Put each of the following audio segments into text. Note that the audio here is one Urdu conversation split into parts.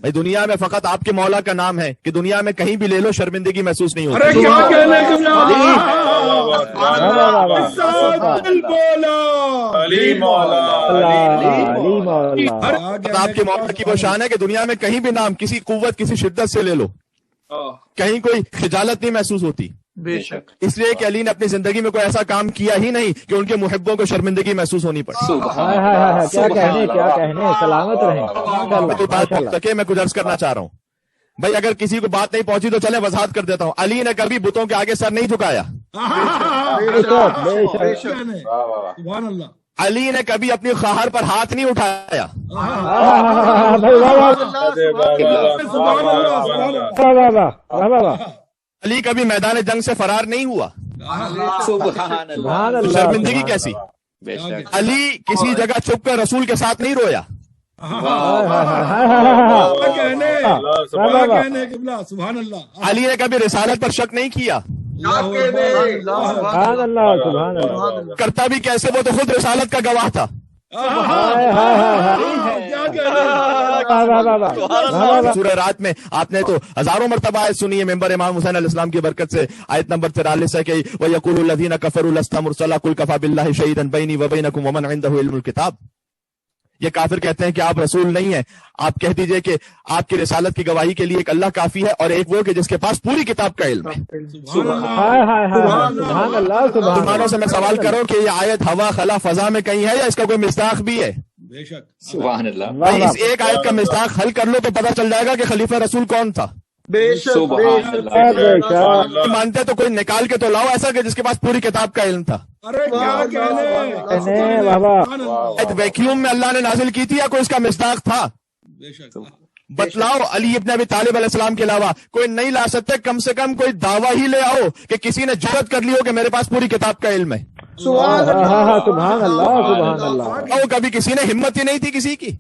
بھائی دنیا میں فقط آپ کے مولا کا نام ہے کہ دنیا میں کہیں بھی لے لو شرمندگی محسوس نہیں ہوتی. ارے کیا کہنے آپ کے مولا کی وہ شان ہے کہ دنیا میں کہیں بھی نام کسی قوت کسی شدت سے لے لو کہیں کوئی خجالت نہیں محسوس ہوتی. بے شک. اس لیے کہ علی نے اپنی زندگی میں کوئی ایسا کام کیا ہی نہیں کہ ان کے محبوں کو شرمندگی محسوس ہونی پڑے. کیا کہنے سلامت رہیں. میں کچھ عرض کرنا چاہ رہا ہوں بھائی اگر کسی کو بات نہیں پہنچی تو چلے وضاحت کر دیتا ہوں. علی نے کبھی بتوں کے آگے سر نہیں جھکایا. علی نے کبھی اپنی خواہر پر ہاتھ نہیں اٹھایا. علی کبھی میدان جنگ سے فرار نہیں ہوا. شرمندگی کیسی. علی کسی جگہ چھپ کر رسول کے ساتھ نہیں رویا. علی نے کبھی رسالت پر شک نہیں کیا. کرتا بھی کیسے وہ تو خود رسالت کا گواہ تھا. سورہ رات میں آپ نے تو ہزاروں مرتبہ آیت سنی ہے ممبر امام حسین علیہ السلام کی برکت سے. آیت نمبر 43 ہے کہ وَيَقُولُ الَّذِينَ كَفَرُوا لَسْتَ مُرْسَلًا قُلْ كَفَىٰ بِاللَّهِ شَهِيدًا بَيْنِي وَبَيْنَكُمْ وَمَنْ عِندَهُ عِلْمُ الْكِتَابِ. یہ کافر کہتے ہیں کہ آپ رسول نہیں ہیں. آپ کہہ دیجئے کہ آپ کی رسالت کی گواہی کے لیے ایک اللہ کافی ہے اور ایک وہ کہ جس کے پاس پوری کتاب کا علم ہے. مسلمانوں سے میں سوال کروں کہ یہ آیت ہوا خلا فضا میں کہیں ہے یا اس کا کوئی مصداق بھی ہے؟ بے شک. سبحان اللہ. بھائی اس ایک آیت کا مصداق حل کر لو تو پتہ چل جائے گا کہ خلیفہ رسول کون تھا. مانتے تو کوئی نکال کے تو لاؤ ایسا کہ جس کے پاس پوری کتاب کا علم تھا. ویکیوم میں اللہ نے نازل کی تھی یا کوئی اس کا مصداق تھا؟ بتلاؤ. علی ابن ابی طالب علیہ السلام کے علاوہ کوئی نہیں لا سکتے. کم سے کم کوئی دعویٰ ہی لے آؤ کہ کسی نے جرأت کر لی ہو کہ میرے پاس پوری کتاب کا علم ہے. سبحان اللہ. اور کبھی کسی نے ہمت ہی نہیں تھی کسی کی.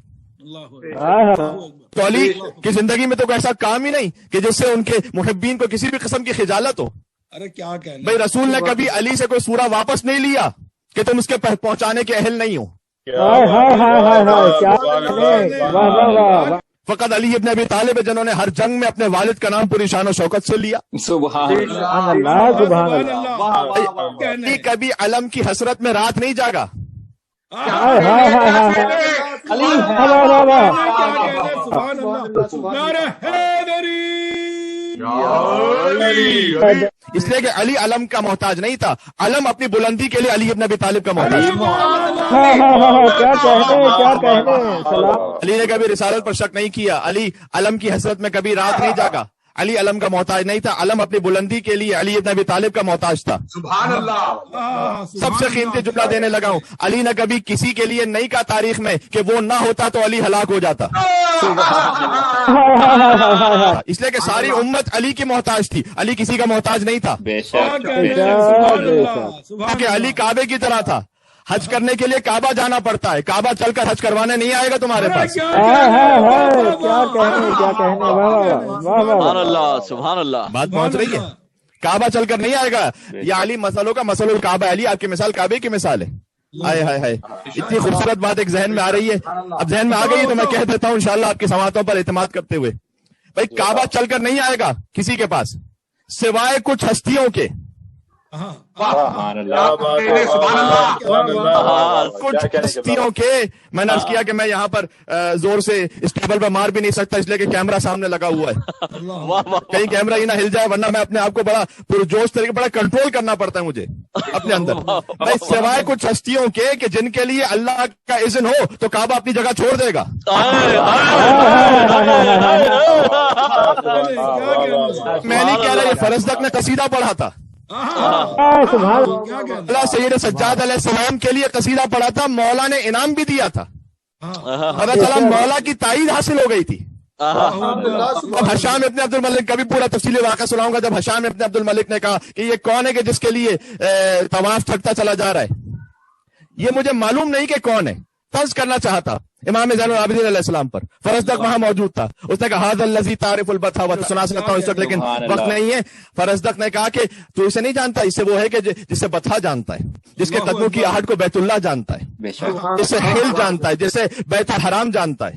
تو علی کی زندگی میں تو کوئی ایسا کام ہی نہیں کہ جس سے ان کے محبین کو کسی بھی قسم کی خجالت ہو. ارے کیا کہنا. بھائی رسول نے کبھی علی سے کوئی سورہ واپس نہیں لیا کہ تم اس کے پہنچانے کے اہل نہیں ہو. فقط علی ابن ابی طالب جنہوں نے ہر جنگ میں اپنے والد کا نام پوری شان و شوکت سے لیا. سبحان اللہ. علی کبھی علم کی حسرت میں رات نہیں جاگا. اس لیے کہ علی علم کا محتاج نہیں تھا. علم اپنی بلندی کے لیے علی ابن ابی طالب کا محتاج. علی نے کبھی رسالت پر شک نہیں کیا. علی علم کی حسرت میں کبھی رات نہیں جاگا. علی علم کا محتاج نہیں تھا. علم اپنی بلندی کے لیے علی ابن ابی طالب کا محتاج تھا. سبحان اللہ. سب سے قیمتی جملہ دینے لگا ہوں. علی نے کبھی کسی کے لیے نہیں کہا تاریخ میں کہ وہ نہ ہوتا تو علی ہلاک ہو جاتا. اس لیے کہ ساری امت علی کی محتاج تھی. علی کسی کا محتاج نہیں تھا. کیونکہ علی کعبے کی طرح تھا. حج کرنے کے لیے کعبہ جانا پڑتا ہے. کعبہ چل کر حج کروانے نہیں آئے گا تمہارے پاس. سبحان اللہ. سبحان اللہ. بات پہنچ رہی ہے. کعبہ چل کر نہیں آئے گا. یہ علی مسئلوں کا مسئلہ الکعبہ. علی آپ کی مثال کعبے کی مثال ہے. ہائے ہائے ہائے اتنی خوبصورت بات ایک ذہن میں آ رہی ہے. اب ذہن میں آ گئی تو میں کہہ دیتا ہوں انشاءاللہ آپ کی سماعتوں پر اعتماد کرتے ہوئے. بھائی کعبہ چل کر نہیں آئے گا کسی کے پاس سوائے کچھ ہستیوں کے. کچھ ہستیوں کے. میں نے عرض کیا کہ میں یہاں پر زور سے اس ٹیبل پر مار بھی نہیں سکتا اس لیے کہ کیمرہ سامنے لگا ہوا ہے. کہیں کیمرہ ہی نہ ہل جائے ورنہ میں اپنے آپ کو بڑا پرجوش طریقے بڑا کنٹرول کرنا پڑتا ہے مجھے اپنے اندر. بھائی سوائے کچھ ہستیوں کے کہ جن کے لیے اللہ کا اذن ہو تو کعبہ اپنی جگہ چھوڑ دے گا. میں نہیں کہہ رہا یہ فرزدق نے قصیدہ پڑھا تھا. اللہ سید سجاد علیہ السلام کے لیے قصیدہ پڑھا تھا. مولا نے انعام بھی دیا تھا. پتہ چلا مولا کی تائید حاصل ہو گئی تھی. اب حشام ابن عبد الملک کا بھی پورا تفصیلی واقعہ سناؤں گا. جب حشام ابن عبد الملک نے کہا کہ یہ کون ہے کہ جس کے لیے طواف تھکتا چلا جا رہا ہے, یہ مجھے معلوم نہیں کہ کون ہے. طنز کرنا چاہتا امام زین العابدین علیہ السلام پر. فرزدق وہاں موجود تھا. اس نے کہا هذا الذي تعرف البتھا و سنا سکتا ہوں اس وقت لیکن وقت نہیں ہے. فرزدق نے کہا کہ تو اسے نہیں جانتا, اس سے وہ ہے کہ جسے بتھا جانتا ہے, جس کے قدموں کی آہٹ کو بیت اللہ جانتا ہے, جسے ہل جانتا ہے, جسے بیت الحرام جانتا ہے.